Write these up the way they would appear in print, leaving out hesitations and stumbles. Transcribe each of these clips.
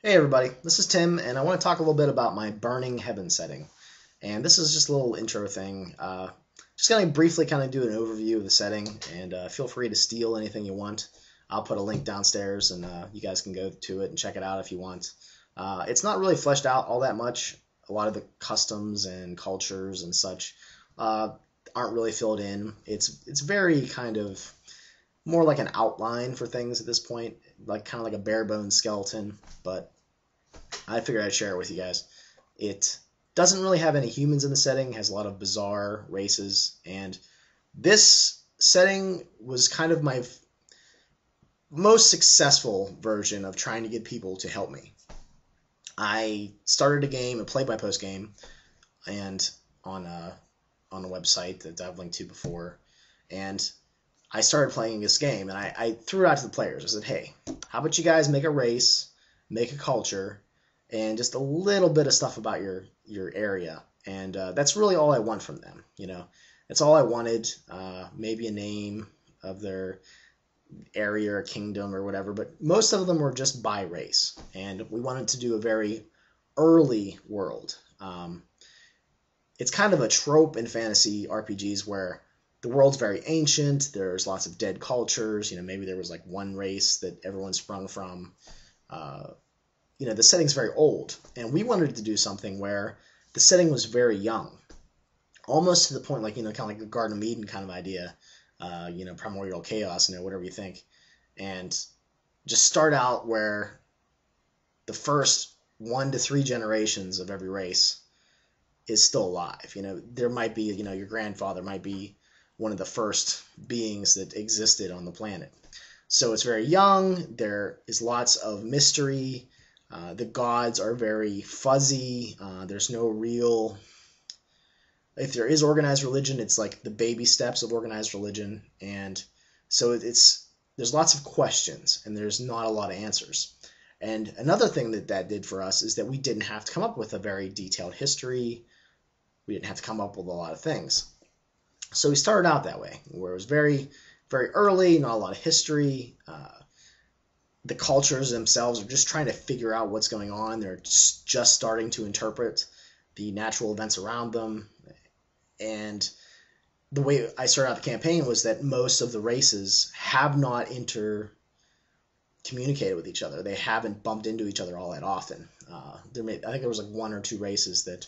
Hey everybody, this is Tim, and I want to talk a little bit about my Burning Heaven setting. And this is just a little intro thing. Just going to briefly kind of do an overview of the setting, and feel free to steal anything you want. I'll put a link downstairs, and you guys can go to it and check it out if you want. It's not really fleshed out all that much. A lot of the customs and cultures and such aren't really filled in. It's very kind of more like an outline for things at this point, like kind of like a bare bones skeleton, but I figured I'd share it with you guys. It doesn't really have any humans in the setting, has a lot of bizarre races, and this setting was kind of my most successful version of trying to get people to help me. I started a game, a play-by-post game, and on a website that I've linked to before, and I started playing this game, and I threw it out to the players. I said, hey, how about you guys make a race, make a culture, and just a little bit of stuff about your area. And that's really all I want from them. That's all I wanted. Maybe a name of their area or kingdom or whatever, but most of them were just by race. And we wanted to do a very early world. It's kind of a trope in fantasy RPGs where the world's very ancient. There's lots of dead cultures. Maybe there was like one race that everyone sprung from. The setting's very old, and we wanted to do something where the setting was very young, almost to the point like kind of like a Garden of Eden kind of idea, primordial chaos, whatever you think, and just start out where the first 1 to 3 generations of every race is still alive. There might be, your grandfather might be one of the first beings that existed on the planet. So it's very young. There is lots of mystery. The gods are very fuzzy. There's no real. If there is organized religion, it's like the baby steps of organized religion, and so there's lots of questions and there's not a lot of answers. And another thing that did for us is that we didn't have to come up with a very detailed history. We didn't have to come up with a lot of things. So we started out that way, where it was very, very early, not a lot of history. The cultures themselves are just trying to figure out what's going on. They're just starting to interpret the natural events around them. And the way I started out the campaign was that most of the races have not intercommunicated with each other. They haven't bumped into each other all that often. I think there was like 1 or 2 races that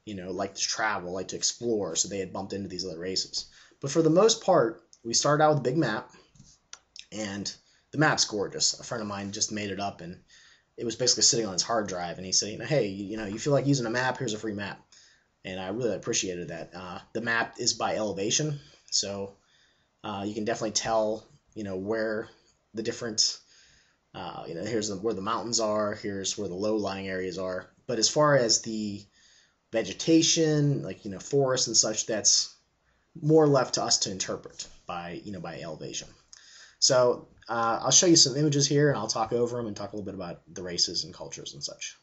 like to travel, like to explore, so they had bumped into these other races. But for the most part, we started out with a big map, and the map's gorgeous. A friend of mine just made it up, and it was basically sitting on his hard drive, and he said, hey, you feel like using a map, here's a free map. And I really appreciated that. The map is by elevation, so you can definitely tell, where the different, here's where the mountains are, here's where the low-lying areas are. But as far as the vegetation, like, forests and such, that's more left to us to interpret by elevation. So I'll show you some images here, and I'll talk over them and talk a little bit about the races and cultures and such.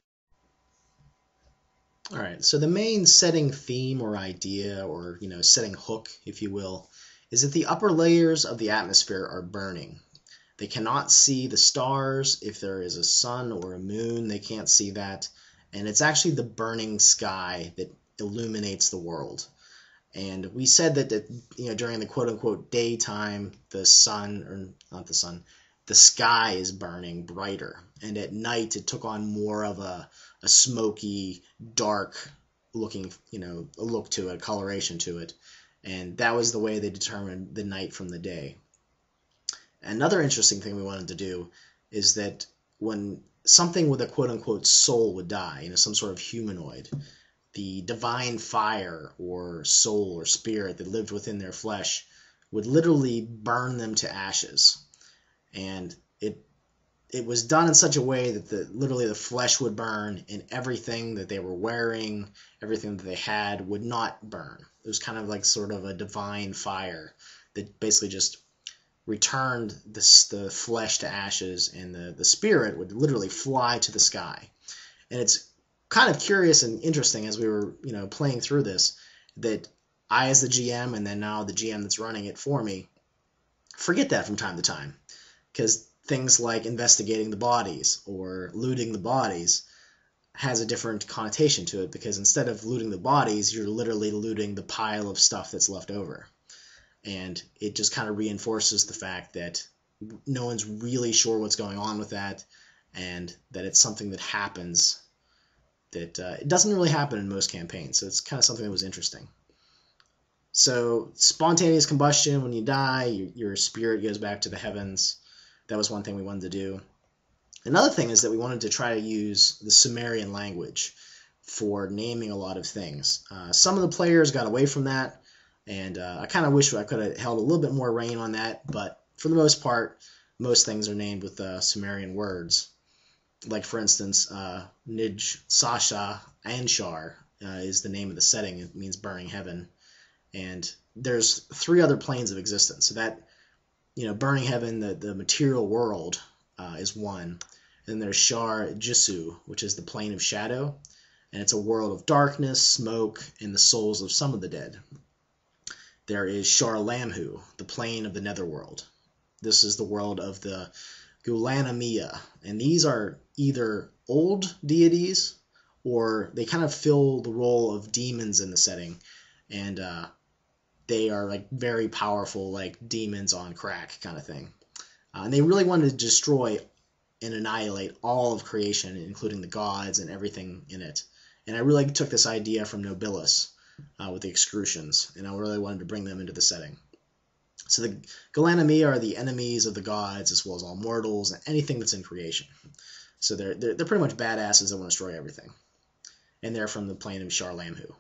All right, so the main setting theme or idea, or setting hook, if you will, is that the upper layers of the atmosphere are burning. They cannot see the stars. If there is a sun or a moon, they can't see that. And it's actually the burning sky that illuminates the world. And we said that during the quote-unquote daytime, the sun, or not the sun, the sky is burning brighter. And at night, it took on more of a smoky, dark looking, a look to it, a coloration to it. And that was the way they determined the night from the day. Another interesting thing we wanted to do is that when something with a quote-unquote soul would die, some sort of humanoid, the divine fire or soul or spirit that lived within their flesh would literally burn them to ashes. And it was done in such a way that literally the flesh would burn, and everything that they were wearing, everything that they had would not burn. It was kind of like sort of a divine fire that basically just returned the flesh to ashes, and the spirit would literally fly to the sky. And it's kind of curious and interesting as we were playing through this, that I as the GM, and then now the GM that's running it for me, forget that from time to time, because things like investigating the bodies or looting the bodies has a different connotation to it, because instead of looting the bodies, you're literally looting the pile of stuff that's left over. And it just kind of reinforces the fact that no one's really sure what's going on with that, and that it's something that happens that it doesn't really happen in most campaigns. So it's kind of something that was interesting. So spontaneous combustion, when you die, your spirit goes back to the heavens. That was one thing we wanted to do. Another thing is that we wanted to try to use the Sumerian language for naming a lot of things. Some of the players got away from that, and I kind of wish I could have held a little bit more rein on that, but for the most part, most things are named with Sumerian words. Like, for instance, Nij, Sasha, Anshar is the name of the setting. It means burning heaven. And there's 3 other planes of existence. So that, burning heaven, the material world, is one. And then there's Shar Jisu, which is the plane of shadow. And it's a world of darkness, smoke, and the souls of some of the dead. There is Shar Lamhu, the plane of the netherworld. This is the world of the Gulanamia. And these are either old deities, or they kind of fill the role of demons in the setting. And they are like very powerful, like demons on crack kind of thing. And they really wanted to destroy and annihilate all of creation, including the gods and everything in it. And I really took this idea from Nobilis with the Excrucians, and I really wanted to bring them into the setting. So the Galanami are the enemies of the gods, as well as all mortals and anything that's in creation. So they're pretty much badasses that want to destroy everything. And they're from the plane of Shar Lamhu.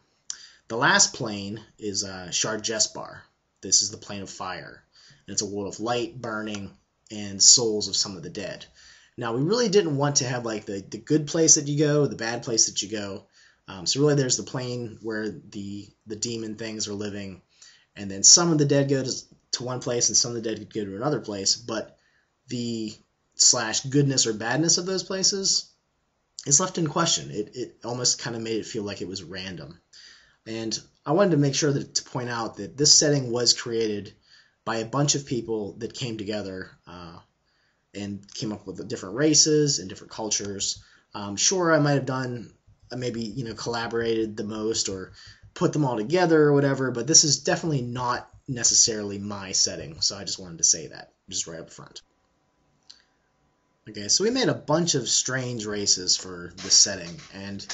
The last plane is Shar Jesbar. This is the plane of fire. And it's a world of light, burning, and souls of some of the dead. Now, we really didn't want to have like the good place that you go, the bad place that you go. So really there's the plane where the demon things are living, and then some of the dead go to one place and some of the dead go to another place, but the / goodness or badness of those places is left in question. It almost kind of made it feel like it was random. And I wanted to make sure to point out that this setting was created by a bunch of people that came together and came up with different races and different cultures. Sure, I might have done maybe collaborated the most or put them all together or whatever, but this is definitely not necessarily my setting, so I just wanted to say that just right up front. Okay, so we made a bunch of strange races for this setting, and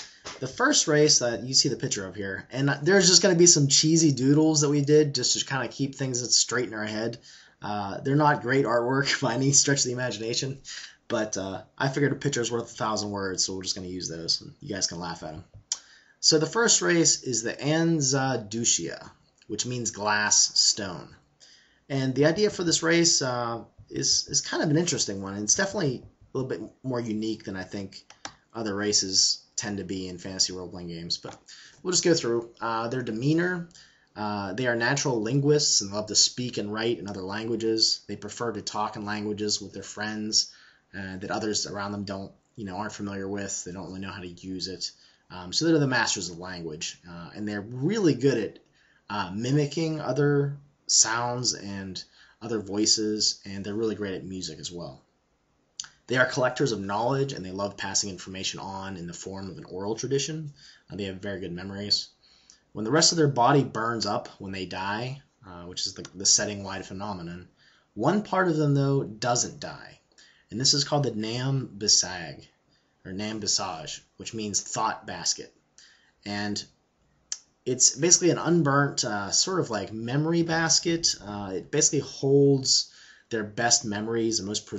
the first race that you see the picture of here, and there's just going to be some cheesy doodles that we did just to kind of keep things straight in our head. They're not great artwork by any stretch of the imagination, but I figured a picture is worth 1,000 words, so we're just going to use those, and you guys can laugh at them. So the first race is the Anzadushia, which means glass stone. And the idea for this race is kind of an interesting one. It's definitely a little bit more unique than I think other races tend to be in fantasy role-playing games. But we'll just go through. Their demeanor. They are natural linguists and love to speak and write in other languages. They prefer to talk in languages with their friends that others around them aren't familiar with. They don't really know how to use it. So they're the masters of language, and they're really good at mimicking other sounds and other voices, and they're really great at music as well. They are collectors of knowledge, and they love passing information on in the form of an oral tradition. They have very good memories. When the rest of their body burns up when they die, which is the setting-wide phenomenon, one part of them, though, doesn't die, and this is called the Nam Bisag, or Nam Bisage, which means thought basket. And it's basically an unburnt sort of like memory basket. It basically holds their best memories and most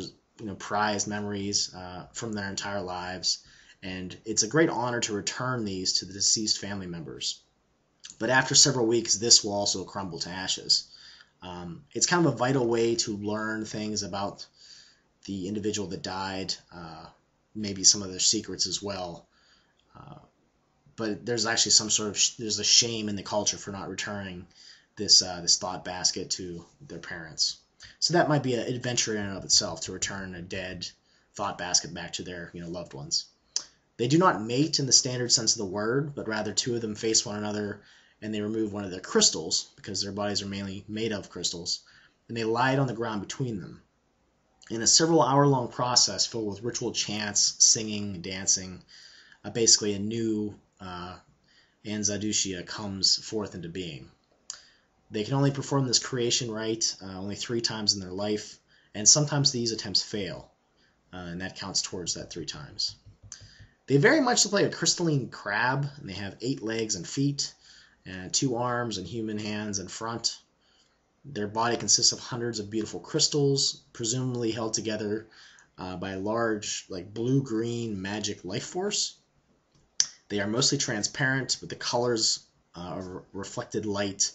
prized memories from their entire lives. And it's a great honor to return these to the deceased family members. But after several weeks, this will also crumble to ashes. It's kind of a vital way to learn things about the individual that died, maybe some of their secrets as well. But there's actually there's a shame in the culture for not returning this thought basket to their parents. So that might be an adventure in and of itself, to return a dead thought basket back to their loved ones. They do not mate in the standard sense of the word, but rather two of them face one another, and they remove one of their crystals, because their bodies are mainly made of crystals, and they lie on the ground between them. In a several hour-long process filled with ritual chants, singing, dancing, basically a new Anzadushia comes forth into being. They can only perform this creation rite only 3 times in their life, and sometimes these attempts fail, and that counts towards that 3 times. They very much look like a crystalline crab, and they have 8 legs and feet, and 2 arms and human hands in front. Their body consists of hundreds of beautiful crystals, presumably held together by a large, like blue-green magic life force. They are mostly transparent, but the colors of reflected light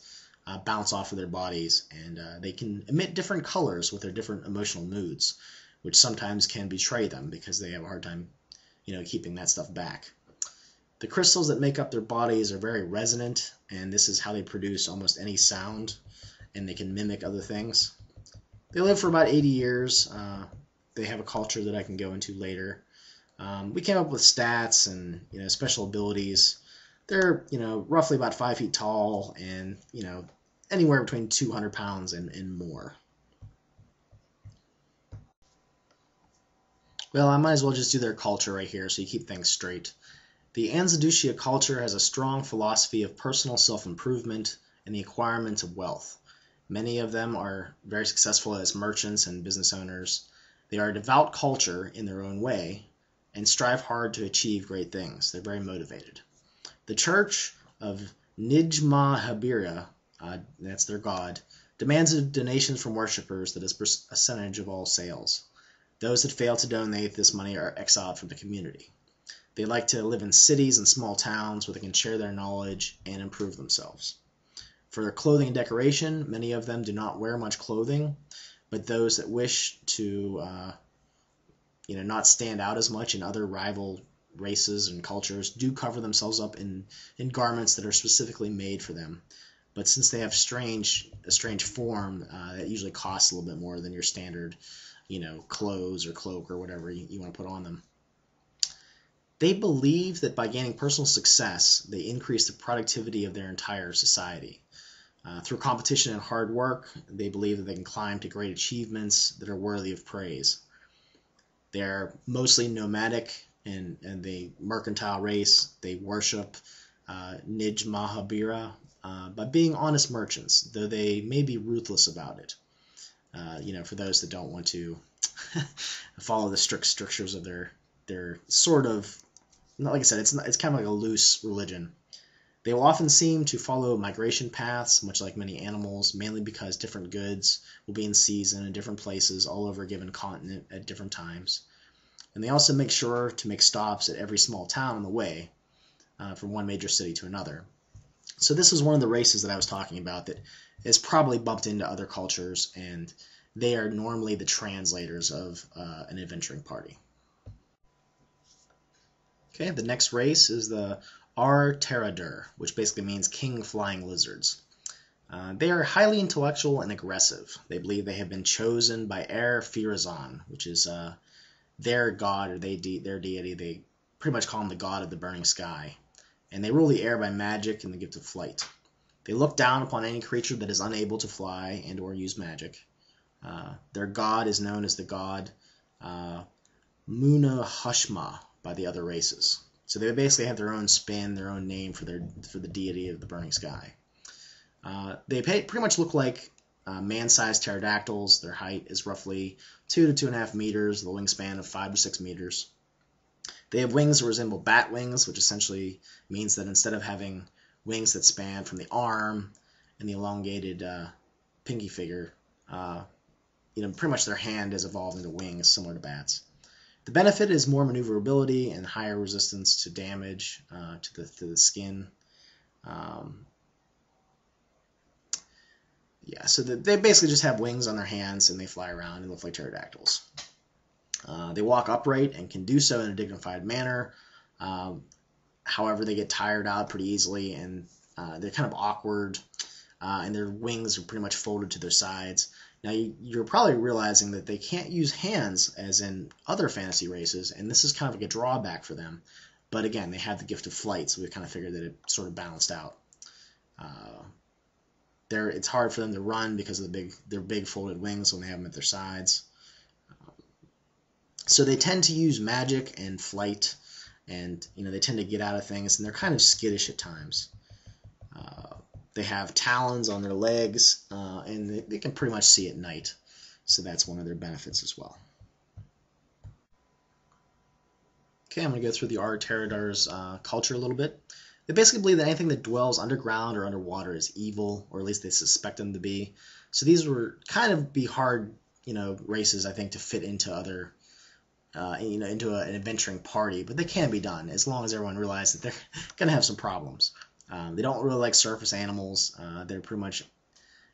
bounce off of their bodies, and they can emit different colors with their different emotional moods, which sometimes can betray them because they have a hard time, keeping that stuff back. The crystals that make up their bodies are very resonant, and this is how they produce almost any sound, and they can mimic other things. They live for about 80 years. They have a culture that I can go into later. We came up with stats and special abilities. They're roughly about 5 feet tall, and anywhere between 200 pounds and more. Well, I might as well just do their culture right here so you keep things straight. The Anzadushia culture has a strong philosophy of personal self-improvement and the acquirement of wealth. Many of them are very successful as merchants and business owners. They are a devout culture in their own way and strive hard to achieve great things. They're very motivated. The church of Nijmahabira, that's their god, demands donations from worshippers that is a percentage of all sales. Those that fail to donate this money are exiled from the community. They like to live in cities and small towns where they can share their knowledge and improve themselves. For their clothing and decoration, many of them do not wear much clothing, but those that wish to not stand out as much in other rival races and cultures do cover themselves up in garments that are specifically made for them. But since they have a strange form, that usually costs a little bit more than your standard clothes or cloak or whatever you want to put on them. They believe that by gaining personal success, they increase the productivity of their entire society. Through competition and hard work, they believe that they can climb to great achievements that are worthy of praise. They're mostly nomadic and the mercantile race. They worship Nijmahabira by being honest merchants, though they may be ruthless about it. For those that don't want to follow the strict strictures of their sort of, not like I said, it's kind of like a loose religion. They will often seem to follow migration paths, much like many animals, mainly because different goods will be in season in different places all over a given continent at different times. And they also make sure to make stops at every small town on the way from one major city to another. So this is one of the races that I was talking about that is probably bumped into other cultures, and they are normally the translators of an adventuring party. Okay, the next race is the H.A.R.P, which basically means King Flying Lizards. They are highly intellectual and aggressive. They believe they have been chosen by Firazan, which is their god or their deity. They pretty much call him the god of the burning sky. And they rule the air by magic and the gift of flight. They look down upon any creature that is unable to fly and or use magic. Their god is known as the god Munahashma by the other races. So they basically have their own spin, their own name for the deity of the burning sky. They pretty much look like man-sized pterodactyls. Their height is roughly 2 to 2.5 meters, the wingspan of 5 to 6 meters. They have wings that resemble bat wings, which essentially means that instead of having wings that span from the arm and the elongated pinky finger, pretty much their hand has evolved into wings similar to bats. The benefit is more maneuverability and higher resistance to damage to the skin. So they basically just have wings on their hands and they fly around and look like pterodactyls. They walk upright and can do so in a dignified manner. However, they get tired out pretty easily, and they're kind of awkward, and their wings are pretty much folded to their sides. Now, you're probably realizing that they can't use hands as in other fantasy races, and this is kind of like a drawback for them. But again, they have the gift of flight, so we kind of figured that it sort of balanced out. It's hard for them to run because of their big folded wings when they have them at their sides. So they tend to use magic and flight, and they tend to get out of things, and they're kind of skittish at times. They have talons on their legs, and they can pretty much see at night. So that's one of their benefits as well. Okay, I'm going to go through the Ard-Terridar's culture a little bit. They basically believe that anything that dwells underground or underwater is evil, or at least they suspect them to be. So these were kind of be hard, races, I think, to fit into other, into an adventuring party. But they can be done as long as everyone realizes that they're going to have some problems. They don't really like surface animals. They're pretty much,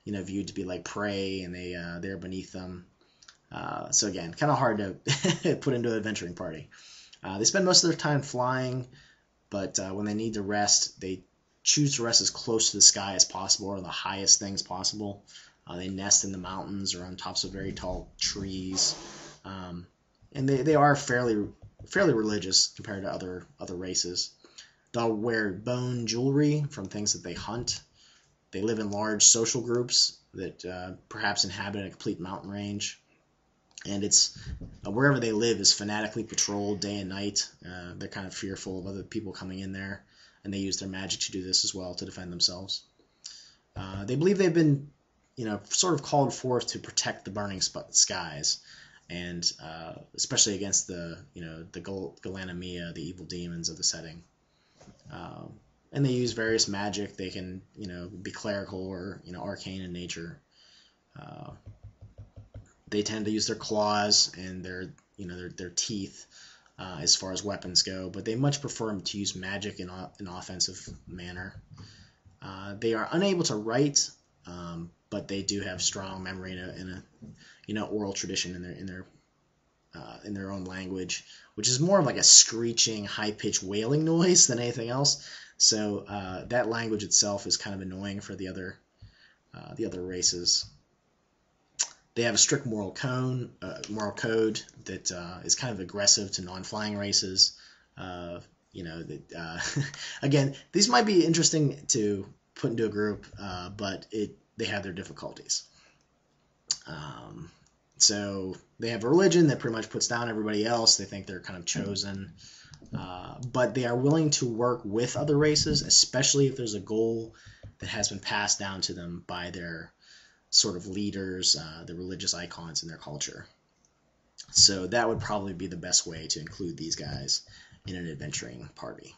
viewed to be like prey, and they're beneath them. So again, kind of hard to put into an adventuring party. They spend most of their time flying, but when they need to rest, they choose to rest as close to the sky as possible, or the highest things possible. They nest in the mountains or on tops of very tall trees, and they are fairly religious compared to other races. They'll wear bone jewelry from things that they hunt. They live in large social groups that perhaps inhabit a complete mountain range. And it's wherever they live is fanatically patrolled day and night. They're kind of fearful of other people coming in there, and they use their magic to do this as well to defend themselves. They believe they've been, sort of called forth to protect the burning skies, and especially against the Galanamia, the evil demons of the setting. And they use various magic. They can, be clerical or arcane in nature. They tend to use their claws and their teeth as far as weapons go, but they much prefer to use magic in an offensive manner. They are unable to write, but they do have strong memory in a oral tradition in their own language, which is more of like a screeching, high-pitched wailing noise than anything else. So that language itself is kind of annoying for the other races. They have a strict moral code that is kind of aggressive to non-flying races. Again, these might be interesting to put into a group, but they have their difficulties. So they have a religion that pretty much puts down everybody else. They think they're kind of chosen. But they are willing to work with other races, especially if there's a goal that has been passed down to them by their sort of leaders, the religious icons in their culture. So that would probably be the best way to include these guys in an adventuring party.